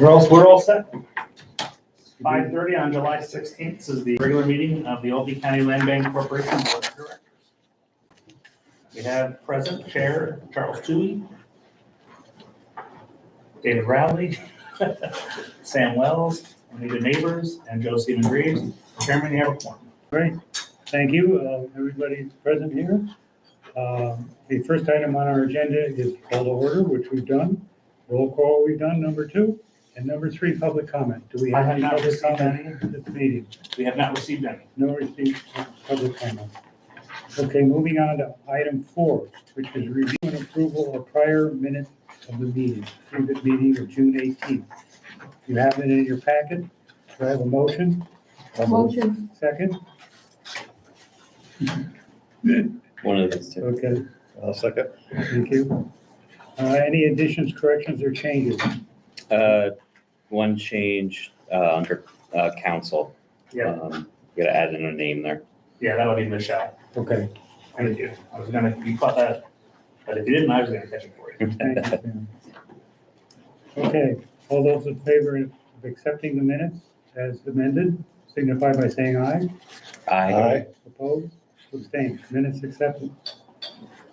We're all set. 5:30 on July 16th. This is the regular meeting of the Albany County Land Bank Corporation Board of Directors. We have present Chair Charles Toohey, David Rowley, Sam Wells, Anita Neighbors, and Joe Stephen Greaves. Chairman, you have a quorum. Great, thank you. Everybody present here. The first item on our agenda is call to order, which we've done. Roll call we've done, number 2. And number 3, public comment. Do we have any public comment at the meeting? We have not received any. No received public comment. Okay, moving on to item 4, which is review and approval of prior minutes of the meeting, previous meeting of June 18th. You have it in your packet. Do I have a motion? Motion. Second? One of those two. Okay, I'll second. thank you. Any additions, corrections, or changes? One change under council. Yeah, You gotta add in a name there. yeah, that would be Michelle. Okay. Thank you. You caught that, but if you didn't, I was gonna catch it for you. Thank you, Sam. Okay, all those in favor of accepting the minutes as amended, signify by saying aye. Aye. Opposed? Abstained. Minutes accepted.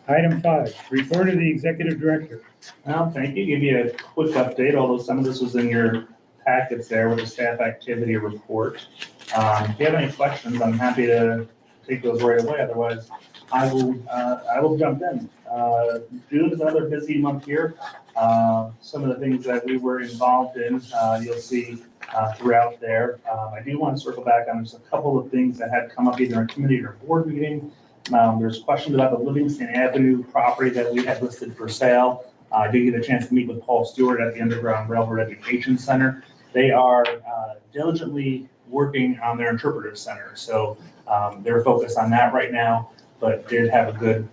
Item 5, report of the executive director. Well, thank you. Give you a quick update, although some of this was in your packets there with the staff activity report. If you have any questions, I'm happy to take those right away. Otherwise, I will jump in. June is another busy month here. Some of the things that we were involved in, you'll see throughout there. I do want to circle back on just a couple of things that had come up either in committee or board meeting. There's questions about the Livingston Avenue property that we had listed for sale. I did get a chance to meet with Paul Stewart at the Underground Railroad Education Center. They are diligently working on their interpretive center. So they're focused on that right now, but did have a good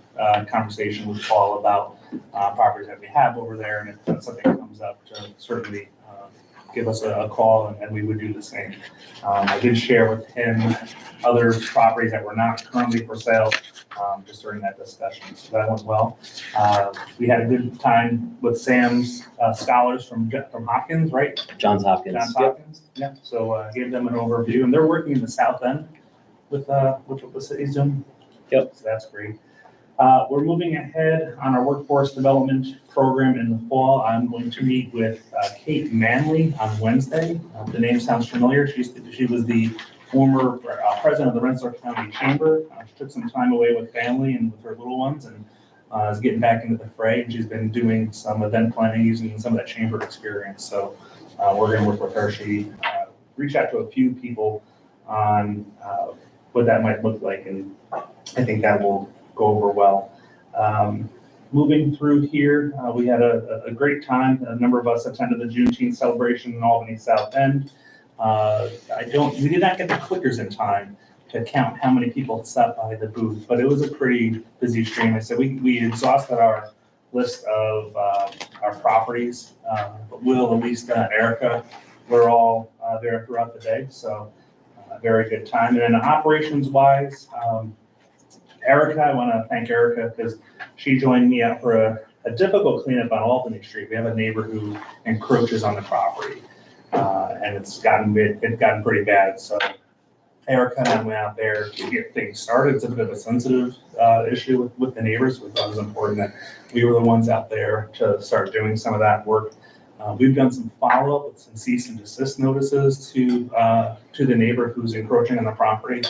conversation with Paul about properties that we have over there. And if something comes up, to certainly give us a call and we would do the same. I did share with him other properties that were not currently for sale just during that discussion. So that went well. We had a good time with Sam's scholars from Hopkins, right? Johns Hopkins. Johns Hopkins. Yeah. So gave them an overview, and they're working in the South End with what the city's doing. Yep. So that's great. We're moving ahead on our workforce development program in the fall. I'm going to meet with Kate Manley on Wednesday. The name sounds familiar. She was the former president of the Rensselaer County Chamber. She took some time away with family and with her little ones and is getting back into the fray. And she's been doing some event planning using some of that chamber experience. So we're going to work with her. She reached out to a few people on what that might look like, and I think that will go over well. Moving through here, we had a great time. A number of us attended the Juneteenth celebration in Albany South End. We did not get the clickers in time to count how many people stopped by the booth, but it was a pretty busy stream. I said we exhausted our list of our properties, but Will, Elisa, and Erica were all there throughout the day, so a very good time. And then operations-wise, Erica, I want to thank Erica because she joined me out for a difficult cleanup on Albany Street. We have a neighbor who encroaches on the property, and it's gotten pretty bad. So Erica and I went out there to get things started. It's a bit of a sensitive issue with the neighbors. We thought it was important that we were the ones out there to start doing some of that work. We've done some follow-up with some cease and desist notices to the neighbor who's encroaching on the property,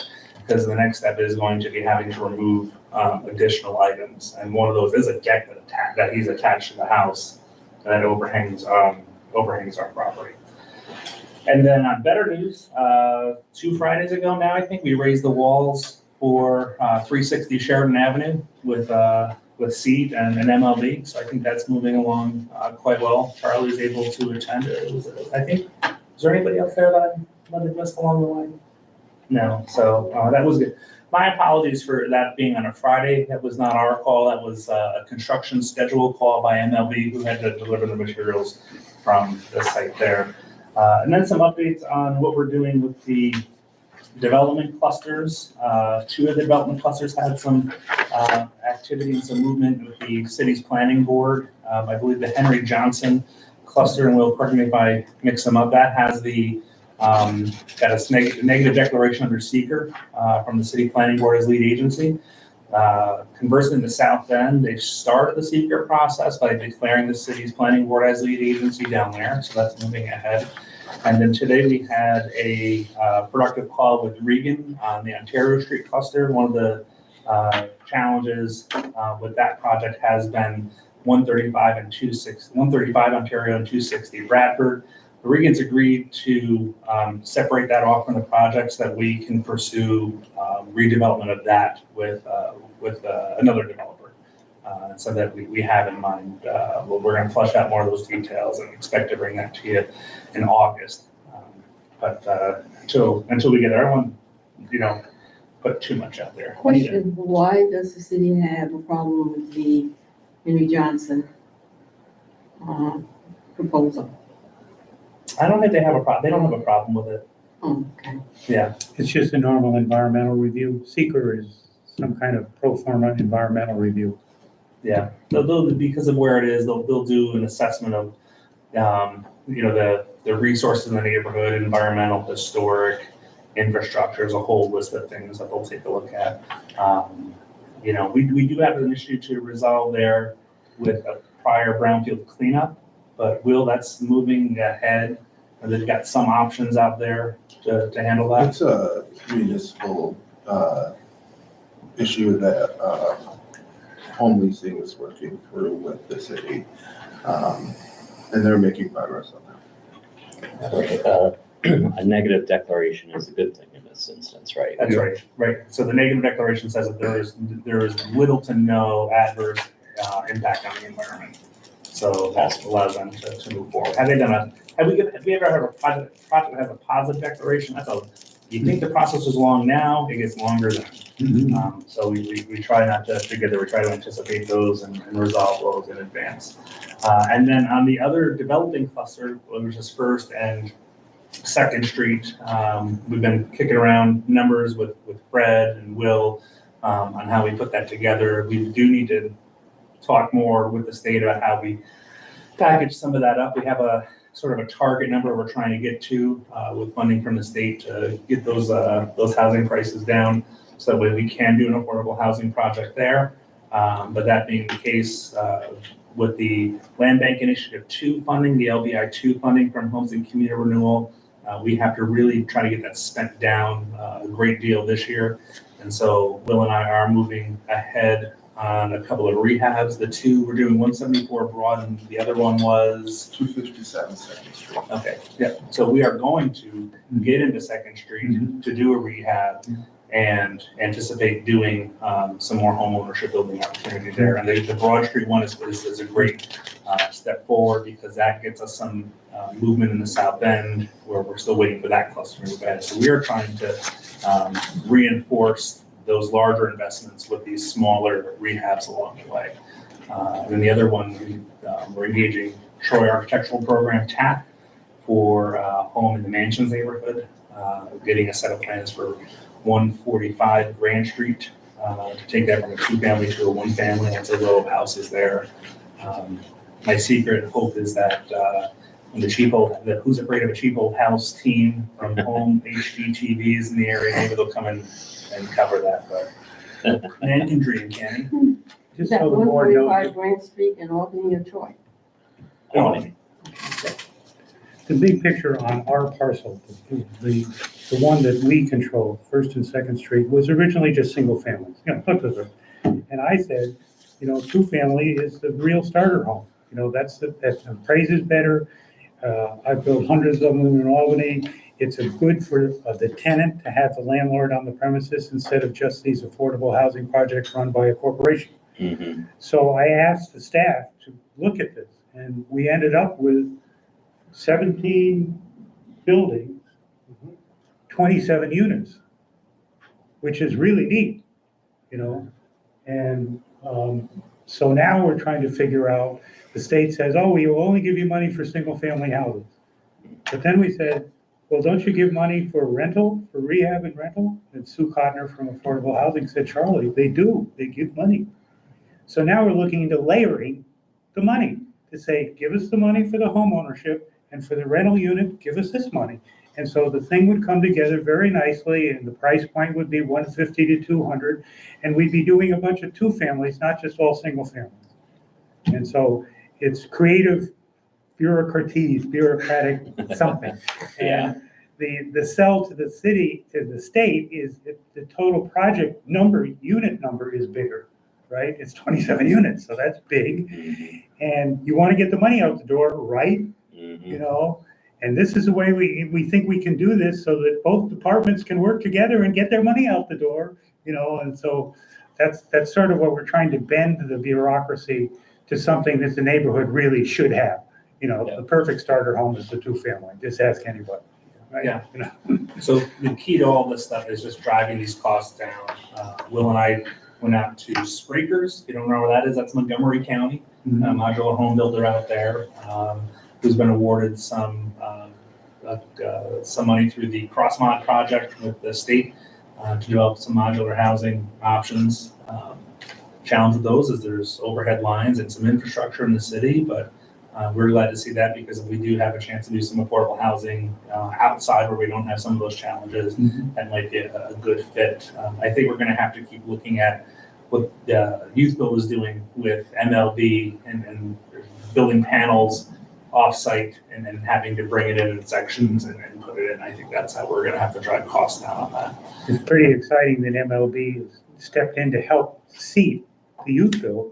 because the next step is going to be having to remove additional items. And one of those is a deck that he's attached to the house that overhangs our property. And then on better news, 2 Fridays ago now, I think we raised the walls for 360 Sheridan Avenue with Seed and MLB. So I think that's moving along quite well. Charlie's able to attend. Is there anybody else there that I might have missed along the line? No, so that was good. My apologies for that being on a Friday. That was not our call. That was a construction schedule call by MLB, who had to deliver the materials from the site there. And then some updates on what we're doing with the development clusters. 2 of the development clusters had some activity and some movement with the city's planning board. I believe the Henry Johnson cluster, and Will, correct me if I mix them up, that has the, got a negative declaration under seeker from the city planning board as lead agency. Conversely, in the South End, they've started the seeker process by declaring the city's planning board as lead agency down there, so that's moving ahead. And then today we had a productive call with Regan on the Ontario Street cluster. One of the challenges with that project has been 135 and 260, 135 Ontario and 260 Bradford. The Regans agreed to separate that off from the project so that we can pursue redevelopment of that with another developer. So that we have in mind, we're going to flush out more of those details and expect to bring that to you in August. But until we get everyone, put too much out there. Question, why does the city have a problem with the Henry Johnson proposal? I don't think they have a problem. They don't have a problem with it. Oh, okay. Yeah. It's just a normal environmental review. Seeker is some kind of pro forma environmental review. Yeah. They'll because of where it is, they'll do an assessment of, the resources in the neighborhood, environmental, historic, infrastructure, as a whole list of things that they'll take a look at. We do have an issue to resolve there with a prior brownfield cleanup, but that's moving ahead. And they've got some options out there to handle that. It's a municipal issue that home leasing is working through with the city, and they're making progress on that. A negative declaration is a good thing in this instance, right? That's right. So the negative declaration says that there is little to no adverse impact on the environment. So that allows them to move forward. Have we ever had a project that has a positive declaration? You think the process is long now, it gets longer then. So we try not to we try to anticipate those and resolve those in advance. And then on the other developing cluster, which is First and Second Street, we've been kicking around numbers with Fred and Will on how we put that together. We do need to talk more with the state about how we package some of that up. We have a sort of a target number we're trying to get to with funding from the state to get those housing prices down, so that way we can do an affordable housing project there. But that being the case, with the Land Bank Initiative 2 funding, the LBI 2 funding from Homes and Community Renewal, we have to really try to get that spent down a great deal this year. And so Will and I are moving ahead on a couple of rehabs. The two, we're doing 174 Broad, and the other one was 257 Second Street. okay. Yeah. So we are going to get into Second Street to do a rehab and anticipate doing some more home ownership building opportunities there. And the Broad Street one is a great step forward because that gets us some movement in the South End where we're still waiting for that cluster to move ahead. So we are trying to reinforce those larger investments with these smaller rehabs along the way. And then the other one, we're engaging Troy Architectural Program, TAP, for home in the Mansions neighborhood, getting a set of plans for 145 Grand Street to take that from a 2-family to a 1-family. That's a row of houses there. My secret hope is that when the Who's Afraid of a Cheap Old House team from Home HGTVs in the area, maybe they'll come in and cover that, but man can dream, can he? Is Just that so the board knows, 145 Grand Street in Albany or Troy? the big picture on our parcel, the one that we control, First and Second Street, was originally just single families. And I said, 2-family is the real starter home. That appraises better. I've built hundreds of them in Albany. It's a good for the tenant to have the landlord on the premises instead of just these affordable housing projects run by a corporation. Mm-hmm. So I asked the staff to look at this, and we ended up with 17 buildings, 27 units, which is really neat, And so now we're trying to figure out, the state says, oh, we will only give you money for single family houses. But then we said, well, don't you give money for rental, for rehab and rental? And Sue Cotner from Affordable Housing said, Charlie, they do, they give money. So now we're looking into layering the money. to say, give us the money for the home ownership, and for the rental unit, give us this money. And so the thing would come together very nicely, and the price point would be 150 to 200, and we'd be doing a bunch of two families, not just all single families. And so it's creative bureaucratic something. Yeah. And the sell to the city, to the state, is the total project number, unit number is bigger, right? It's 27 units, so that's big. And you want to get the money out the door, right? You know, and this is the way we think we can do this so that both departments can work together and get their money out the door, you know, and so that's sort of what we're trying to bend the bureaucracy to something that the neighborhood really should have. You know, the perfect starter home is the two-family. Just ask anybody. Right? Yeah. You know? So the key to all this stuff is just driving these costs down. Will and I went out to Sprakers. If you don't know where that is, that's Montgomery County, modular home builder out there, who's been awarded some money through the CrossMod project with the state to develop some modular housing options. Challenge with those is there's overhead lines and some infrastructure in the city, but we're glad to see that because we do have a chance to do some affordable housing outside where we don't have some of those challenges. That might be a good fit. I think we're going to have to keep looking at what the Youth Bill is doing with MLB and building panels off-site and then having to bring it in sections and put it in. I think that's how we're going to have to drive costs down on that. It's pretty exciting that MLB has stepped in to help seat the Youth Bill.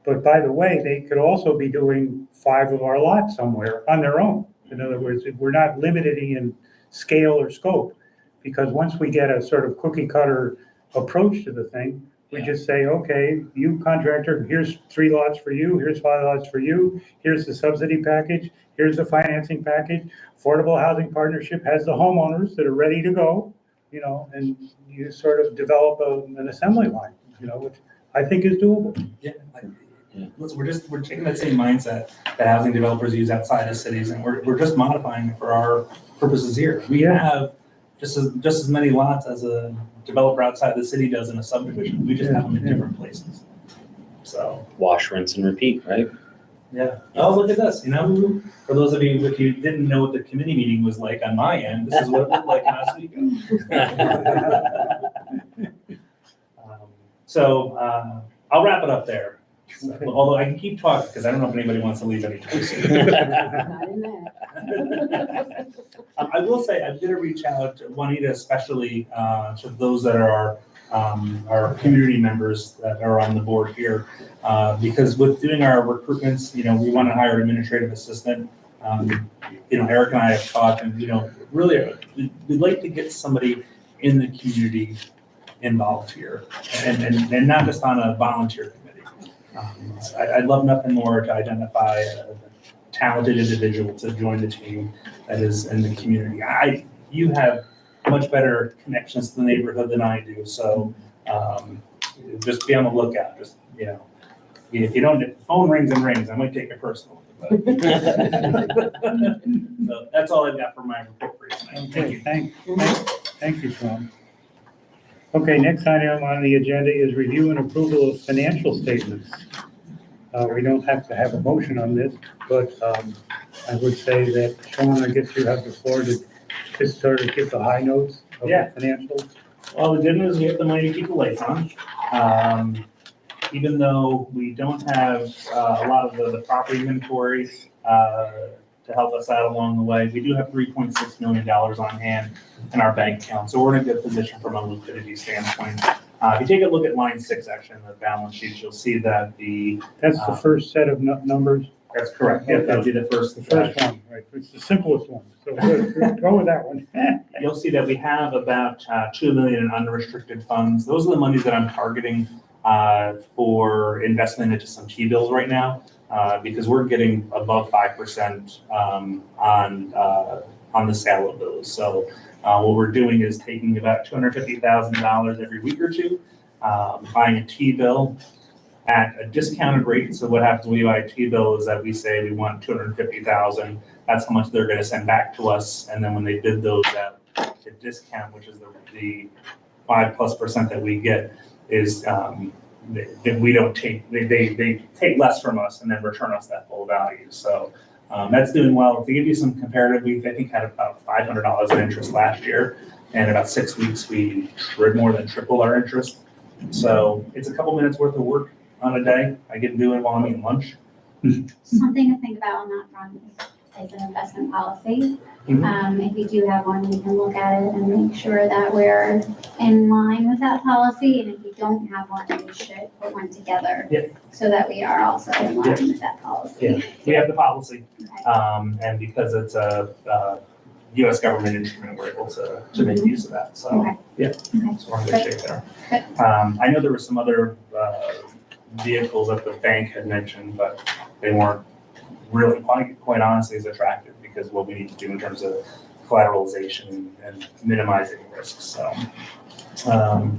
But by the way, they could also be doing 5 of our lots somewhere on their own. In other words, we're not limited in scale or scope, because once we get a sort of cookie cutter approach to the thing, we just say, okay, you contractor, here's 3 lots for you, here's 5 lots for you, here's the subsidy package, here's the financing package. Affordable Housing Partnership has the homeowners that are ready to go, you know, and you sort of develop an assembly line, you know, which I think is doable. Yeah. Listen, we're taking that same mindset that housing developers use outside of cities, and we're just modifying it for our purposes here. We have just as many lots as a developer outside the city does in a subdivision. We just have them in different places. So Wash, rinse, and repeat, right? yeah. Oh, look at this. You know, for those of you if you didn't know what the committee meeting was like on my end, this is what it looked like last week. I'll wrap it up there. Okay. Although I can keep talking because I don't know if anybody wants to leave anytime soon. Not in that. I will say I'm going to reach out to Juanita, especially to those that are our community members that are on the board here, because with doing our recruitments, you know, we want to hire an administrative assistant. You know, Eric and I have talked, and you know, really, we'd like to get somebody in the community involved here, and not just on a volunteer committee. I'd love nothing more to identify a talented individual to join the team that is in the community. You have much better connections to the neighborhood than I do, so just be on the lookout. Just, you know, if the phone rings and rings, I might take it personally. But so that's all I've got for my report for you tonight. Thank you. Thank you, Sean. Okay, next item on the agenda is review and approval of financial statements. We don't have to have a motion on this, but I would say that, Sean, I guess you have the floor to just sort of give the high notes of the financials. Well, the good news, we have the money to keep the lights on. Even though we don't have a lot of the property inventory to help us out along the way, we do have $3.6 million on hand in our bank account. So we're in a good position from a liquidity standpoint. If you take a look at line 6, actually, in the balance sheet, you'll see that That's the first set of numbers. That's correct. Yeah, that'll be the first one, right? It's the simplest one. So go with that one. You'll see that we have about $2 million in unrestricted funds. Those are the monies that I'm targeting for investment into some T-bills right now, because we're getting above 5% on the sale of those. So what we're doing is taking about $250,000 every week or two, buying a T-bill at a discounted rate. So what happens when we buy a T-bill is that we say we want $250,000. That's how much they're going to send back to us. And then when they bid those at the discount, which is the 5+% that we get, is we don't take, they take less from us and then return us that full value. So that's doing well. To give you some comparative, we, I think, had about $500 in interest last year. And in about 6 weeks, we more than tripled our interest. So it's a couple minutes worth of work on a day. I get to do it while I'm eating lunch. Something to think about on that front is an investment policy. Mhm. If you do have one, we can look at it and make sure that we're in line with that policy. And if you don't have one, we should put one together. Yeah. So that we are also in line with that policy. Yeah. We have the policy, Okay. and because it's a U.S. government instrument, we're able to make use of that. So, Okay. yeah, Okay. so we're in good shape there. Good. I know there were some other vehicles that the bank had mentioned, but they weren't really, quite honestly, as attractive because of what we need to do in terms of collateralization and minimizing risks. So,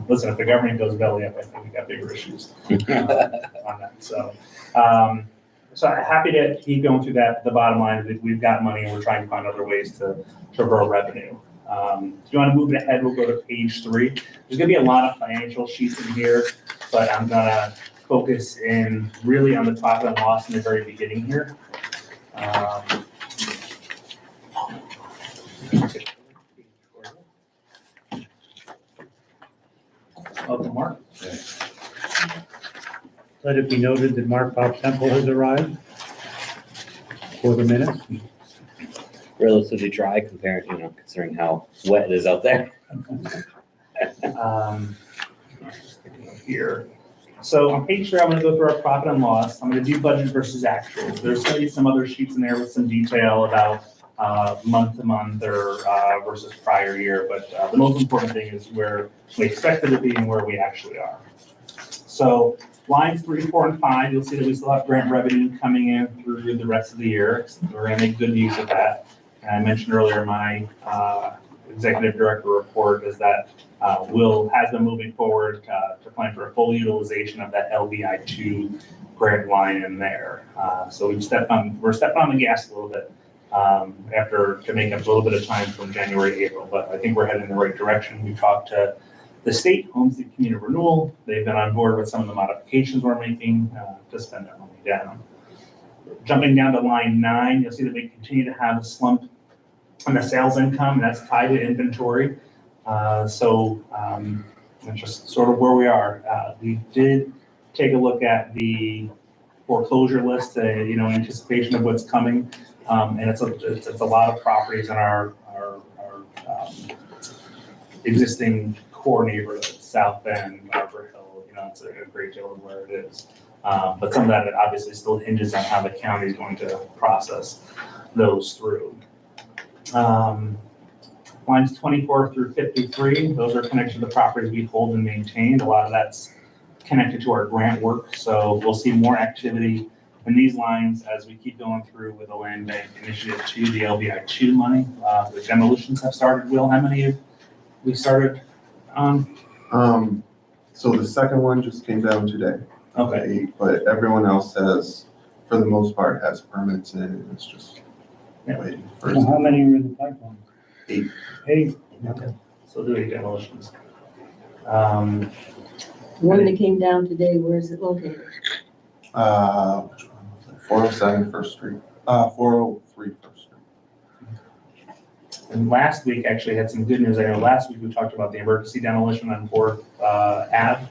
listen, if the government goes belly up, I think we got bigger issues on that. So, so I'm happy to keep going through that. The bottom line is that we've got money and we're trying to find other ways to grow revenue. If you want to move it ahead, we'll go to page 3. There's going to be a lot of financial sheets in here, but I'm going to focus in really on the profit and loss in the very beginning here. Welcome, Mark. Let it be noted that Mark Bob Temple has arrived for the minutes. Relatively dry compared, considering how wet it is out there. Here. So on page 3, I'm going to go through our profit and loss. I'm going to do budget versus actuals. There's going to be some other sheets in there with some detail about month to month or versus prior year, but the most important thing is where we expected it to be and where we actually are. So lines 3, 4, and 5, you'll see that we still have grant revenue coming in through the rest of the year. We're going to make good use of that. And I mentioned earlier my executive director report is that has been moving forward to plan for a full utilization of that LBI2 grant line in there. So we're stepping on the gas a little bit to make up a little bit of time from January to April, but I think we're heading in the right direction. We talked to the state, Homestead Community Renewal. They've been on board with some of the modifications we're making to spend that money down. Jumping down to line 9, you'll see that we continue to have a slump in the sales income, and that's tied to inventory. So that's just sort of where we are. We did take a look at the foreclosure list, in anticipation of what's coming, and it's a lot of properties in our existing core neighborhoods, South Bend, Arbor Hill. It's a great deal of where it is. But some of that obviously still hinges on how the county is going to process those through. Lines 24 through 53, those are connected to the properties we hold and maintain. A lot of that's connected to our grant work. So we'll see more activity in these lines as we keep going through with the Land Bank Initiative 2, the LBI2 money. The demolitions have started. Will, how many have we started on? So the second one just came down today. Okay. But everyone else has, for the most part, has permits in, and it's just Yeah. waiting for. So how many are in the pipeline? 8. 8. Okay. So do 8 demolitions. One that came down today, where is it located? Which one was it? 407 First Street, 403 First Street. And last week actually had some good news. I know last week we talked about the emergency demolition on 4th Ave.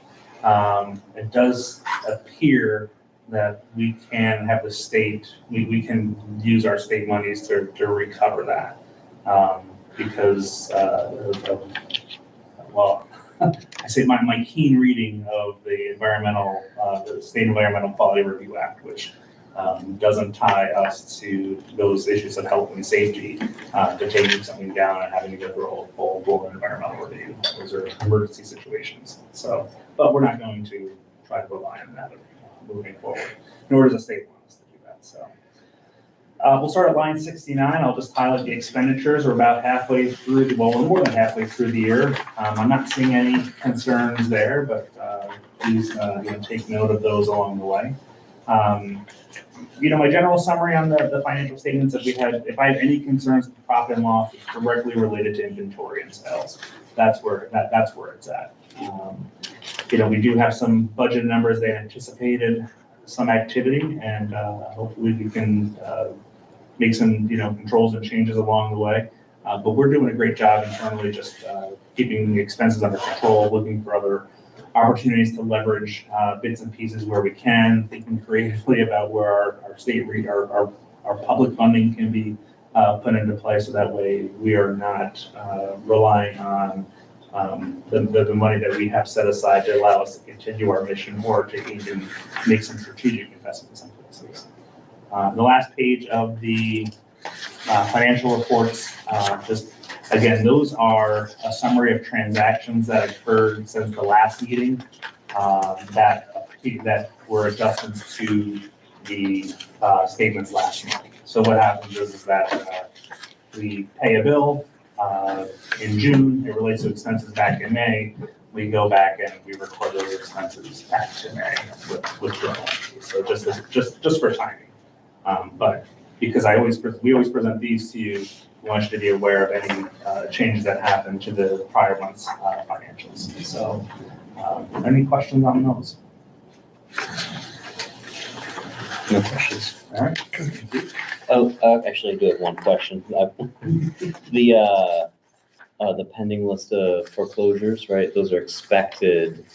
It does appear that we can have the state, we can use our state monies to recover that. Because I say my keen reading of the the State Environmental Quality Review Act, which doesn't tie us to those issues of health and safety, to taking something down and having to go through a full environmental review. Those are emergency situations. So, but we're not going to try to rely on that moving forward, nor does the state want us to do that. So. We'll start at line 69. I'll just highlight the expenditures. We're about halfway through, we're more than halfway through the year. I'm not seeing any concerns there, but please take note of those along the way. My general summary on the financial statements, if I have any concerns with profit and loss, it's directly related to inventory and sales. That's where it's at. we do have some budget numbers that anticipated some activity, and hopefully we can make some, controls and changes along the way. But we're doing a great job internally, just keeping the expenses under control, looking for other opportunities to leverage bits and pieces where we can, thinking creatively about where our state, our public funding can be put into play, so that way we are not relying on the money that we have set aside to allow us to continue our mission or to even make some strategic investments in places. The last page of the financial reports, just again, those are a summary of transactions that occurred since the last meeting that were adjustments to the statements last month. So what happens is that we pay a bill in June, it relates to expenses back in May. We go back and we record those expenses back to May with journal entries. So just for timing. But because we always present these to you, we want you to be aware of any changes that happen to the prior month's financials. So any questions on those? No questions. All right. Oh, actually, I do have one question. The pending list of foreclosures, right? Those are expected.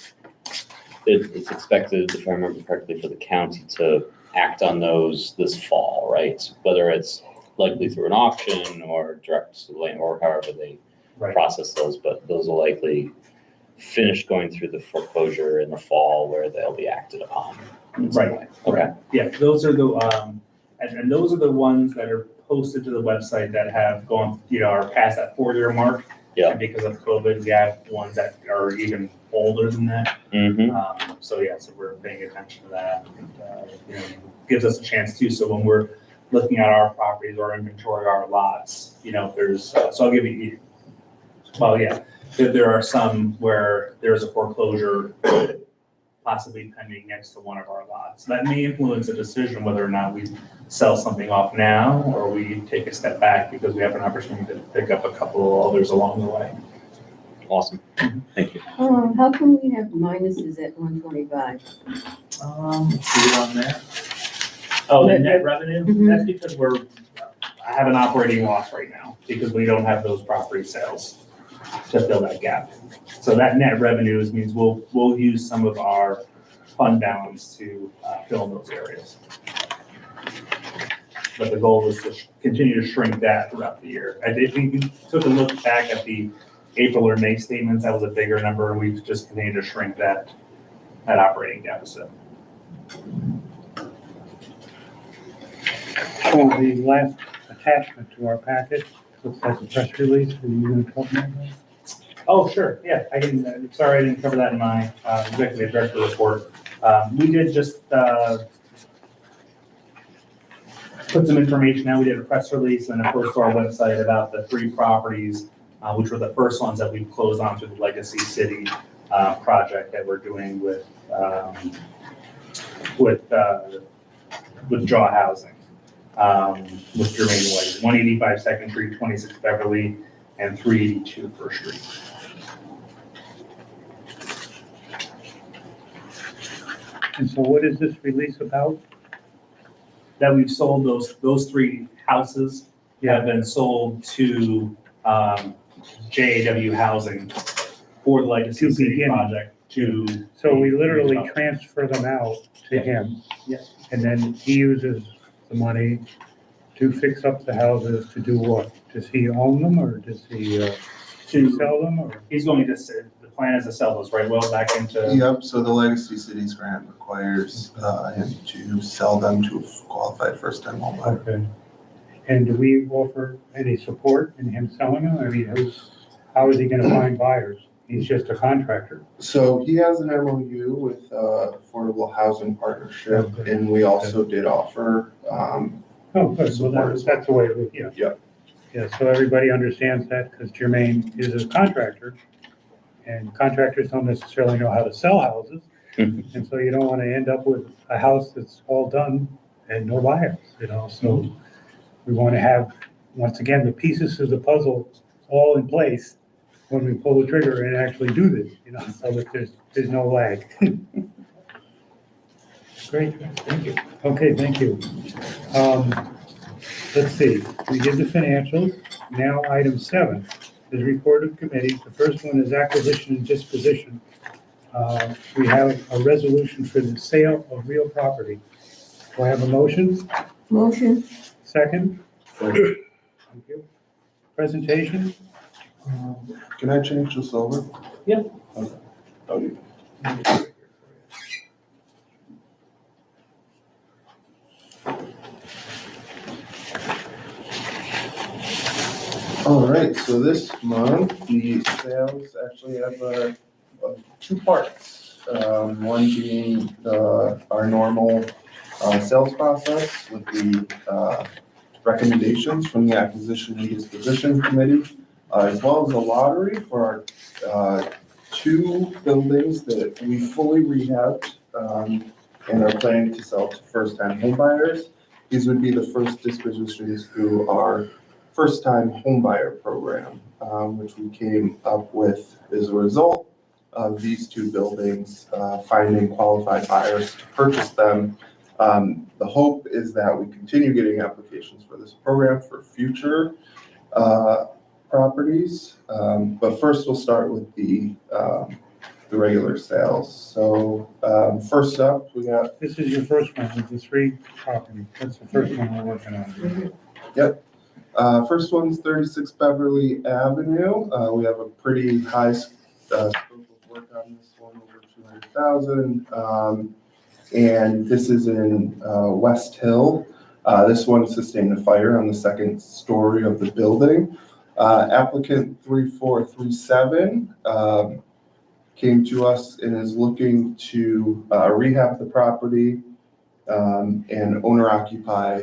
It's expected, if I remember correctly, for the county to act on those this fall, right? Whether it's likely through an auction or direct to the land, or however they Right. process those, but those will likely finish going through the foreclosure in the fall where they'll be acted upon. in some Right. way. Okay. Yeah, those are the, and those are the ones that are posted to the website that have gone, are past that 4-year mark. Yeah. And because of COVID, we have ones that are even older than that. Mm-hmm. So we're paying attention to that. And, gives us a chance too. So when we're looking at our properties, our inventory, our lots, there's, so I'll give you, there are some where there's a foreclosure possibly pending next to one of our lots. That may influence a decision whether or not we sell something off now or we take a step back because we have an opportunity to pick up a couple of others along the way. Awesome. Thank you. How come we have minuses at 125? Let's see it on there. Oh, the net revenue? Mhm. That's because I have an operating loss right now because we don't have those property sales to fill that gap. So that net revenues means we'll use some of our fund balance to fill in those areas. But the goal is to continue to shrink that throughout the year. I think we took a look back at the April or May statements, that was a bigger number, and we've just continued to shrink that operating deficit. So the last attachment to our packet looks like a press release. Are you going to talk about that? Oh, sure, yeah, I can, sorry, I didn't cover that in my executive director report. We did just put some information out. We did a press release and a post to our website about the 3 properties, which were the first ones that we closed on to the Legacy City project that we're doing with Jaw Housing, with Jermaine White, 185 Second Street, 26 Beverly, and 382 First Street. And so what is this release about? That we've sold those 3 houses have been sold to JAW Housing for the Legacy To City begin. project to. So we literally transfer them out to Yeah. him. Yeah. And then he uses the money to fix up the houses, to do what? Does he own them or does he sell them or? He's going to, the plan is to sell those right well back into. Yep, so the Legacy Cities grant requires him to sell them to a qualified first-time home buyer. Okay. And do we offer any support in him selling them? I mean, how is he gonna find buyers? He's just a contractor. So he has an MOU with Affordable Housing Partnership, Okay. and we also did offer, Oh, good. Well, that's the way, yeah. Yep. Yeah, so everybody understands that because Jermaine is a contractor. And contractors don't necessarily know how to sell houses. And so you don't want to end up with a house that's all done and no buyers, so we want to have, once again, the pieces of the puzzle all in place when we pull the trigger and actually do this, so that there's no lag. Great, thank you. Okay, thank you. Let's see, we did the financials. Now, item 7 is report of committees. The first one is acquisition and disposition. We have a resolution for the sale of real property. Do I have a motion? Motion, Second? Thank you. Presentation? Can I change this over? Yeah. Okay. Oh, you- All right, so this month, the sales actually have two parts. One being our normal sales process with the recommendations from the acquisition and disposition committee, as well as a lottery for our 2 buildings that we fully rehabbed and are planning to sell to first-time homebuyers. These would be the first dispositions through our first-time homebuyer program, which we came up with as a result of these 2 buildings, finding qualified buyers to purchase them. The hope is that we continue getting applications for this program for future properties. But first we'll start with the regular sales. So first up, we got. This is your first one with the 3 properties. That's the first one we're working on. Yep. First one's 36 Beverly Avenue. We have a pretty high scope of work on this one, over 200,000. And this is in West Hill. This one sustained a fire on the 2nd story of the building. Applicant 3437 came to us and is looking to rehab the property and owner occupy,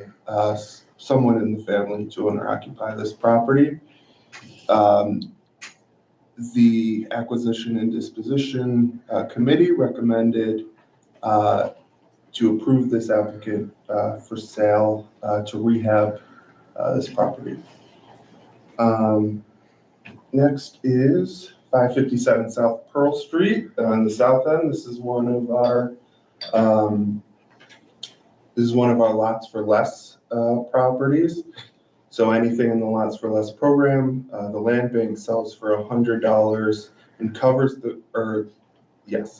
someone in the family to owner occupy this property. The acquisition and disposition committee recommended to approve this applicant for sale to rehab this property. Next is 557 South Pearl Street on the south end. This is one of our lots for less properties. So anything in the lots for less program, the land bank sells for $100 and covers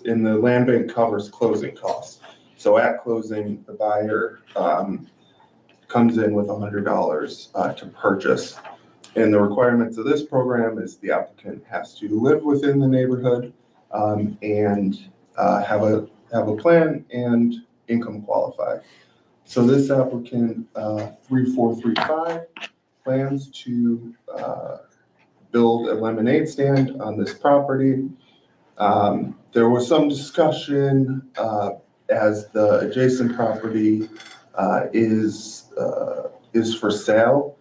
in the land bank covers closing costs. So at closing, the buyer comes in with $100 to purchase. And the requirements of this program is the applicant has to live within the neighborhood and have a plan and income qualify. So this applicant, 3435, plans to build a lemonade stand on this property. There was some discussion as the adjacent property is for sale,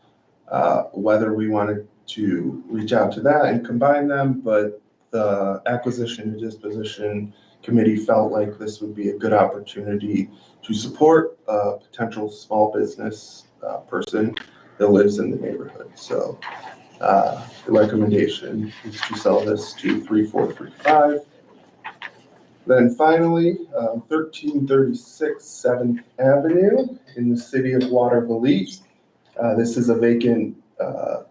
whether we wanted to reach out to that and combine them, but the acquisition and disposition committee felt like this would be a good opportunity to support a potential small business person that lives in the neighborhood. So the recommendation is to sell this to 3435. Then finally, 1336 7th Avenue in the city of Waterville. This is a vacant,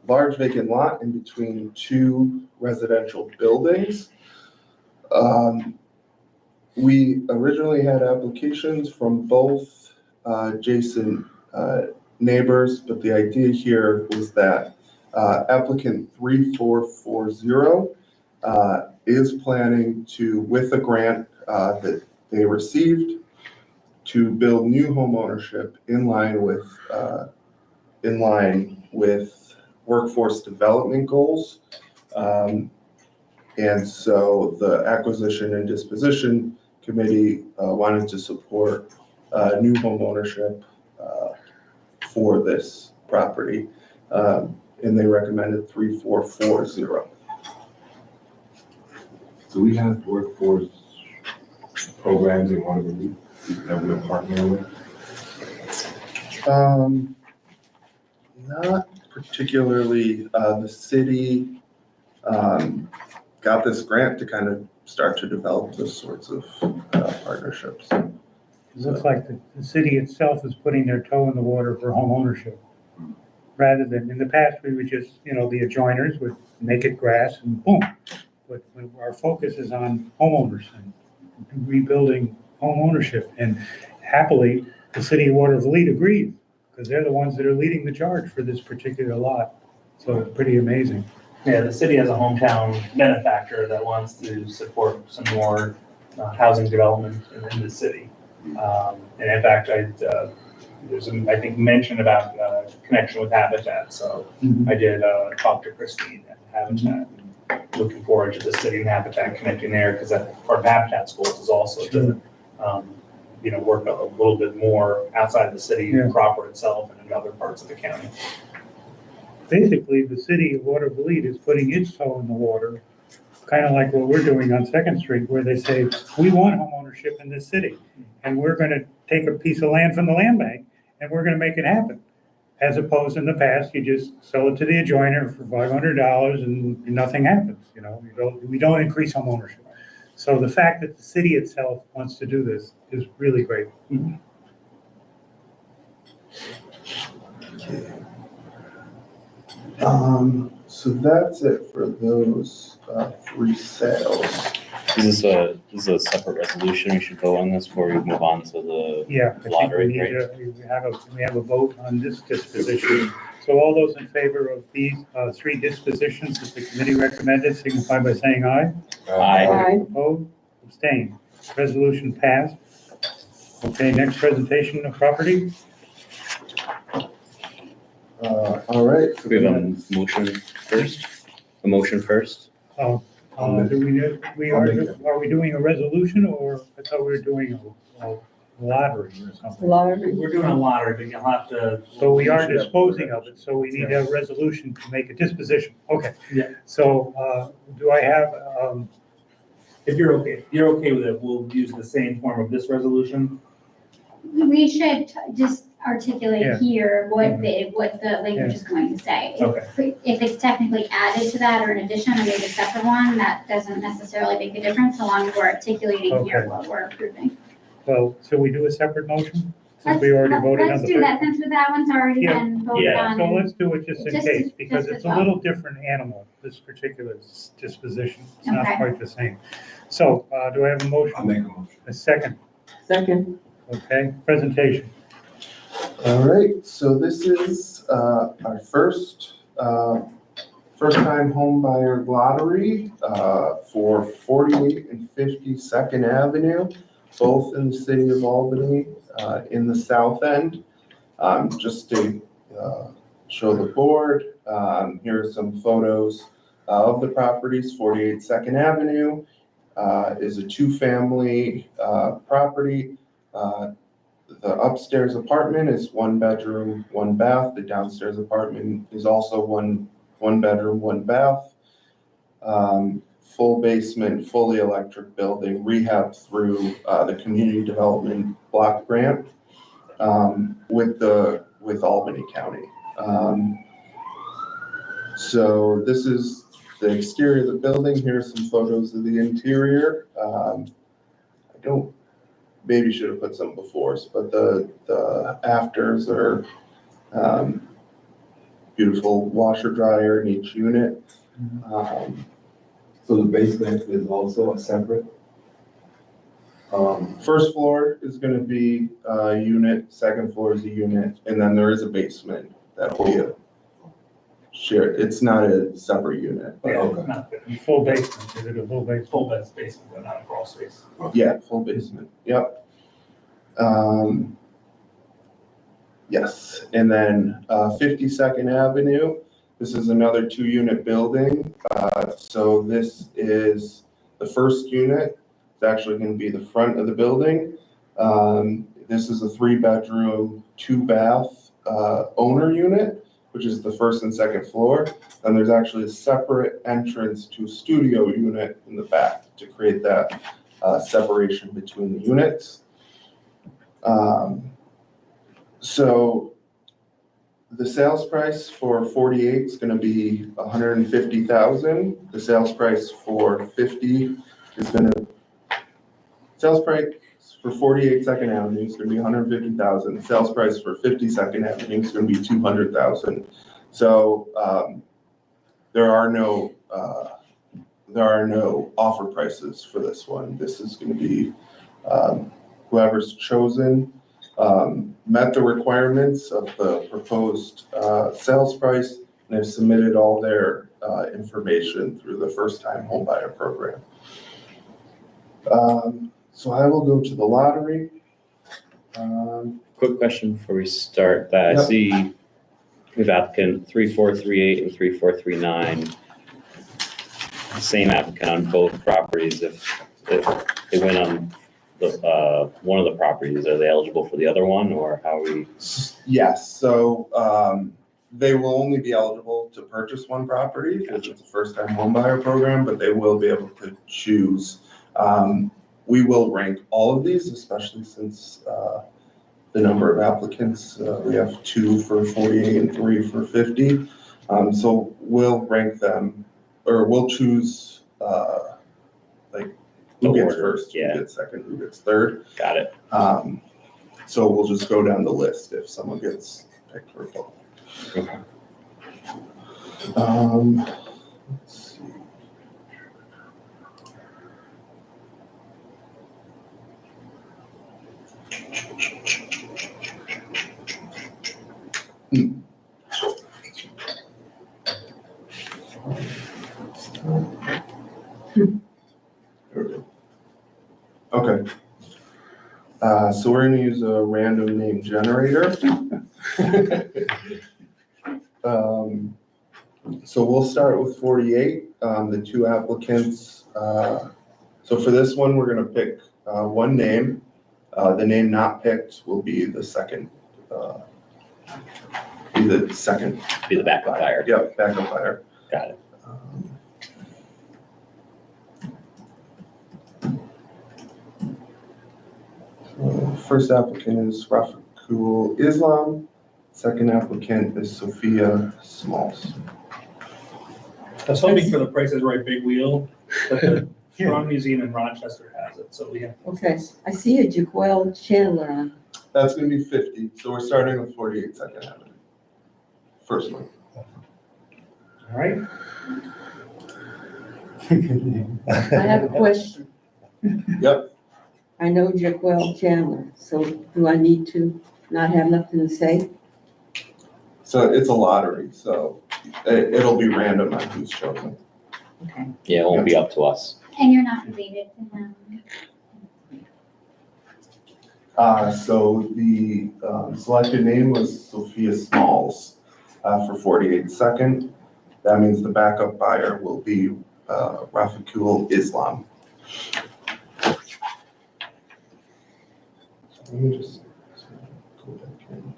large vacant lot in between 2 residential buildings. We originally had applications from both adjacent neighbors, but the idea here was that applicant 3440 is planning to, with a grant that they received, to build new home ownership in line with workforce development goals. And so the acquisition and disposition committee wanted to support new home ownership for this property, and they recommended 3440. So we have workforce programs in Waterville that we're partnering with? Not particularly. The city got this grant to kind of start to develop those sorts of partnerships. It looks like the city itself is putting their toe in the water for home ownership. Rather than, in the past, we would just, the adjoiners would make it grass and boom. But our focus is on homeowners and rebuilding home ownership. And happily, the city of Waterville agrees, because they're the ones that are leading the charge for this particular lot. So pretty amazing. Yeah, the city has a hometown benefactor that wants to support some more housing development in the city. And in fact, there's, I think, mention about connection with Habitat. So I did talk to Christine at Habitat. Looking forward to the city and Habitat connecting there, because that part of Habitat's goals is also to, work a little bit more outside the city proper itself and in other parts of the county. Basically, the city of Waterville is putting its toe in the water, kind of like what we're doing on Second Street, where they say, we want home ownership in this city, and we're going to take a piece of land from the land bank, and we're going to make it happen. As opposed in the past, you just sell it to the adjoiner for $500 and nothing happens, we don't increase home ownership. So the fact that the city itself wants to do this is really great. So that's it for those three sales. Is this a separate resolution? We should vote on this before we move on to the Yeah, I think we lottery, need right? we have a vote on this disposition. So all those in favor of these three dispositions that the committee recommended, signify by saying aye. Aye. Opposed, abstained. Resolution passed. Okay, next presentation of property. All right. so We have the a next- motion first? A motion first? Are we doing a resolution, or I thought we were doing a lottery or something? Lottery. We're doing a lottery, but you'll have to. So we are disposing of it, so we need a resolution to make a disposition. Okay. Yeah. So, do I have, If you're okay with it, we'll use the same form of this resolution. We should just articulate Yeah. here what the language is going to say. Okay. If it's technically added to that or in addition, or maybe a separate one, that doesn't necessarily make a difference, so long as we're articulating here Okay. what we're approving. well, so we do a separate motion? Since we already voted on Let's the do first. that, since that one's already Yeah. been voted Yeah, on. So and- let's do it just in Just- case, because just it's as a well. little different animal, this particular disposition. It's not Okay. quite the same. So, do I have a I'll motion? make a motion. A second, Second. okay, presentation. All right, so this is our first time home buyer lottery for 48 and 52nd Avenue, both in the city of Albany, in the south end. Just to show the board, here are some photos of the properties. 48 Second Avenue is a two-family property. The upstairs apartment is 1 bedroom, 1 bath. The downstairs apartment is also one bedroom, 1 bath. Full basement, fully electric building, rehab through the community development block grant with Albany County. So this is the exterior of the building. Here are some photos of the interior. Maybe should have put some befores, but the afters are beautiful washer dryer in each unit. So the basement is also a separate? First floor is gonna be a unit, second floor is a unit, and then there is a basement that'll be a shared, it's not a separate unit, but Yeah, not good. Full basement, is it a full basement? Full bed space, but not a crawl space. yeah, full basement, yep. Yes, and then 52nd Avenue, this is another 2-unit building. So this is the first unit. It's actually gonna be the front of the building. This is a 3-bedroom, 2-bath owner unit, which is the first and second floor. And there's actually a separate entrance to a studio unit in the back to create that separation between the units. So The sales price for 48 is gonna be 150,000. The sales price for 50 is sales price for 48 Second Avenue is gonna be 150,000. Sales price for 50 Second Avenue is gonna be 200,000. So, there are no offer prices for this one. This is gonna be, whoever's chosen, met the requirements of the proposed, sales price, and have submitted all their, information through the first-time homebuyer program. So I will go to the lottery. Quick question before we start. That I Yep. see we have applicant 3438 and 3439. Same applicant on both properties. If they win on the, one of the properties, are they eligible for the other one, or how are we? Yes, so, they will only be eligible to purchase one property because it's a first-time homebuyer program, but they will be able to choose. We will rank all of these, especially since, the number of applicants, we have 2 for 48 and 3 for 50. So we'll rank them, or we'll choose, like, who The gets order, first, who yeah. gets second, who gets third. Got it. So we'll just go down the list if someone gets picked for both. Okay. Let's see. There we go. Okay. So we're gonna use a random name generator. So we'll start with 48, the 2 applicants. So for this one, we're gonna pick, one name. The name not picked will be the second, Be the backup buyer. Yep, backup buyer. Got it. First applicant is Rafiqul Islam. Second applicant is Sophia Smalls. I was hoping for the Price is Right big wheel, but the Strong Museum in Rochester has it, so we have. Okay, I see a Jaquel Chandler on. That's gonna be 50, so we're starting with 48 Second Avenue. First one. All right. I have a question. Yep, I know Jaquel Chandler, so do I need to not have nothing to say? so it's a lottery, so it'll be random on who's chosen. Okay. Yeah, it won't be up to us. And you're not related to him. So the selected name was Sophia Smalls for 48 Second. That means the backup buyer will be Rafiqul Islam. Let me just go back in.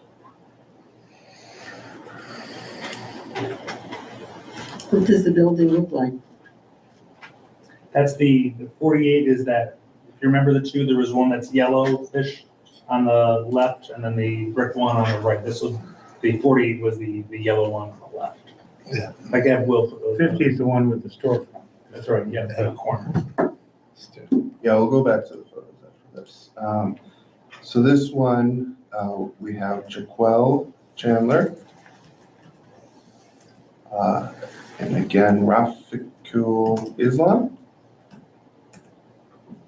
What does the building look like? That's the 48 is that, if you remember the 2, there was one that's yellowish on the left and then the brick one on the right. This was, the 48 was the yellow one on the left. Yeah. I can have Will put those. 50 is the one with the storefront. That's right, yeah, the corner. Yeah, we'll go back to the photos after this. So this one, we have Jaquel Chandler. And again, Rafiqul Islam.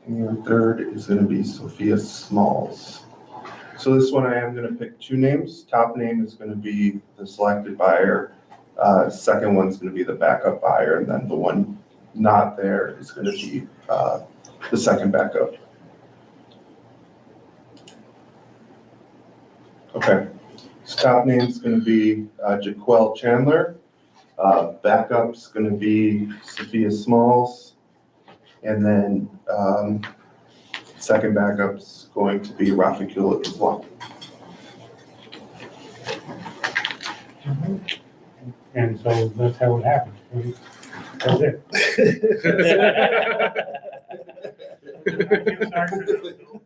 And third is gonna be Sophia Smalls. So this one, I am gonna pick 2 names. Top name is gonna be the selected buyer. Second one's gonna be the backup buyer, and then the one not there is gonna be, the second backup. Okay, so top name's gonna be, Jaquel Chandler. Backup's gonna be Sophia Smalls. And then, second backup's going to be Rafiqul Islam. And so that's how it happened. That's it. I feel sorry for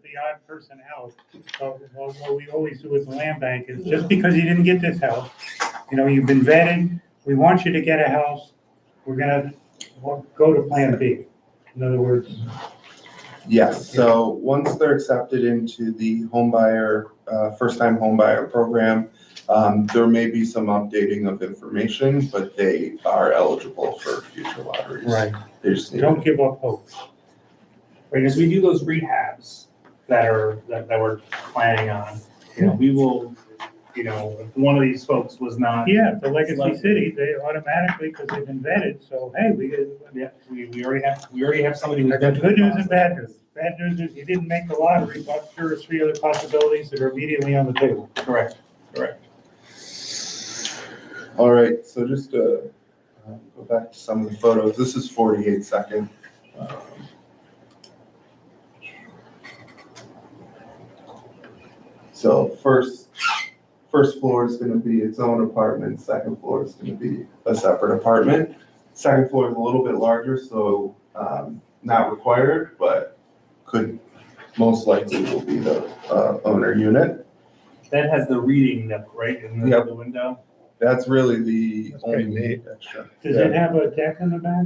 the the odd person out. So what we always do with the land bank is just because you didn't get this house, you've been vetted, we want you to get a house, we're gonna go to Plan B. In other words, Yes, so once they're accepted into the home buyer, first-time home buyer program, there may be some updating of information, but they are eligible for future lotteries. They just need don't give up hope. Right, as we do those rehabs that we're planning on, we will, if one of these folks was not. Yeah, the Legacy City, they automatically, because they've been vetted, so hey, We already have somebody who's. I got good news and bad news. Bad news is you didn't make the lottery, but there are 3 other possibilities that are immediately on the table. Correct. All right, so just to go back to some of the photos, this is 48 second. So first floor is gonna be its own apartment, second floor is gonna be a separate apartment. Second floor is a little bit larger, so not required, but could most likely will be the owner unit. That has the reading nook, right, in Yep. the window? That's really the That's pretty only extra. Does it have a deck in the back?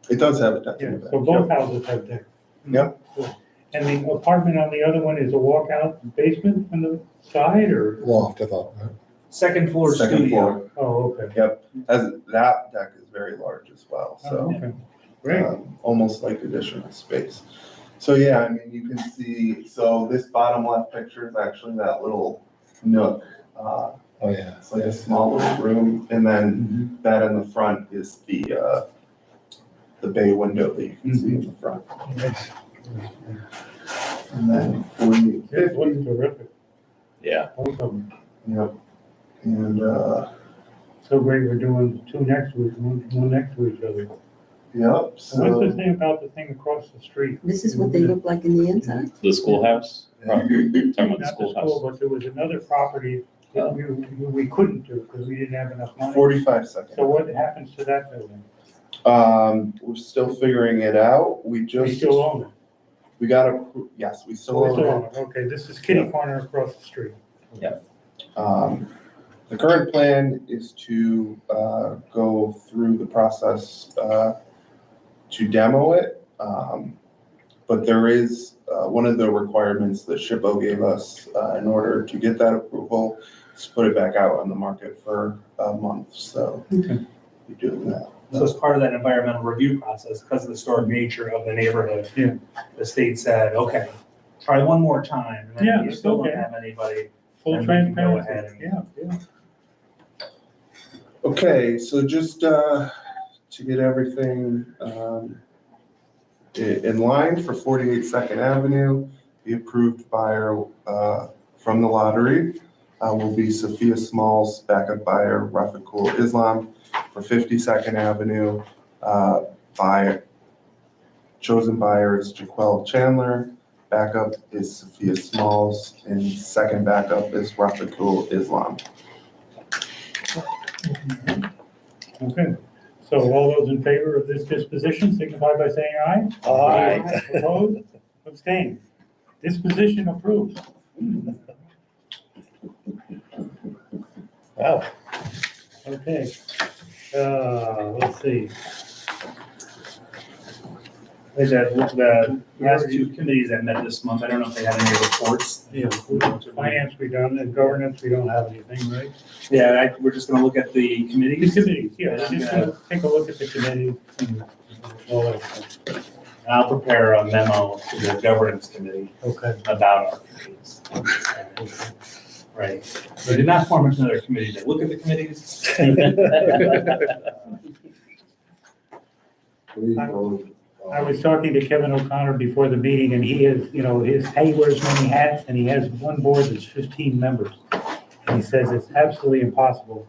It does have a deck in Yeah, the back. so both houses have decks. Yep. And the apartment on the other one is a walkout basement from the side, or? Loft, I thought. Second floor Second studio. floor. Oh, okay. That deck is very large as well, Oh, so. okay. Great. Almost like additional space. So yeah, I mean, you can see, so this bottom left picture is actually that little nook. Oh, yeah. It's like a small little room, and then that in the front is the bay window that you can see in the front. And then It looks terrific. Yeah. Both of them. yep, and, So great, we're doing 2 next week, one next to each other. yep, What's so. the thing about the thing across the street? This is what they look like in the inside? The schoolhouse? Talking about the Not the school, schoolhouse. but there was another property that we couldn't do because we didn't have enough money. 45 seconds. So what happens to that building? We're still figuring it out. We We just, still own it. we got yes, we still We own still it. own it. Okay, this is kitty corner across the street. The current plan is to go through the process to demo it. But there is one of the requirements that SHPO gave us in order to get that approval, is put it back out on the market for a month, so Okay. we're doing that. So as part of that environmental review process, because of the historic nature of the neighborhood. Yeah. The state said, okay, try one more time, and Yeah, then if you still don't okay. have anybody. Full And we can go ahead transparency. and- Yeah. Okay, so just to get everything in line for 48 Second Avenue, the approved buyer from the lottery will be Sophia Smalls, backup buyer Rafiqul Islam. For 52nd Avenue, chosen buyer is Jaquel Chandler, backup is Sophia Smalls, and second backup is Rafiqul Islam. Okay. So all those in favor of this disposition signify by saying aye. Aye. Opposed? Abstained? Disposition approved. Wow. Okay. Let's see. The last 2 committees that met this month, I don't know if they had any reports. Yeah, finance we done, and governance, we don't have anything, right? Yeah, we're just gonna look at the The committees. committees, yeah, we're just gonna take a look at the committees and all that stuff. And I'll prepare a memo to the governance committee Okay. about our committees. Right. We did not form another committee to look at the committees. I was talking to Kevin O'Connor before the meeting, and he is, he wears many hats, and he has one board that's 15 members. And he says it's absolutely impossible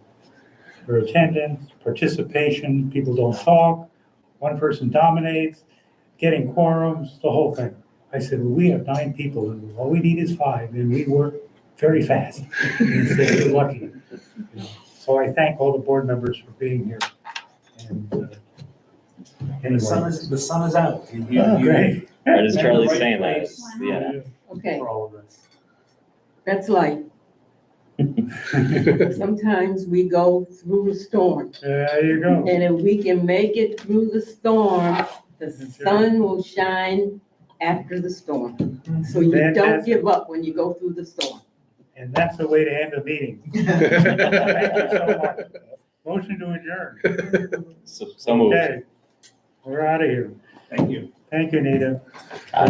for attendance, participation, people don't talk, one person dominates, getting quorums, the whole thing. I said, well, we have 9 people, and all we need is 5, and we work very fast. And he said, you're lucky. So I thank all the board members for being here. And And the sun is out. Oh, great. Right as Charlie's Right saying that, place. yeah. Okay, for all of this. that's life. Sometimes we go through the storm. There you go. And if we can make it through the storm, the sun will shine after the storm. So you don't Fantastic. give up when you go through the storm. And that's the way to end the meeting. Thank you so much. Motion to adjourn. So moved. Okay, we're out of here. Thank you. Thank you, Nita. Aye.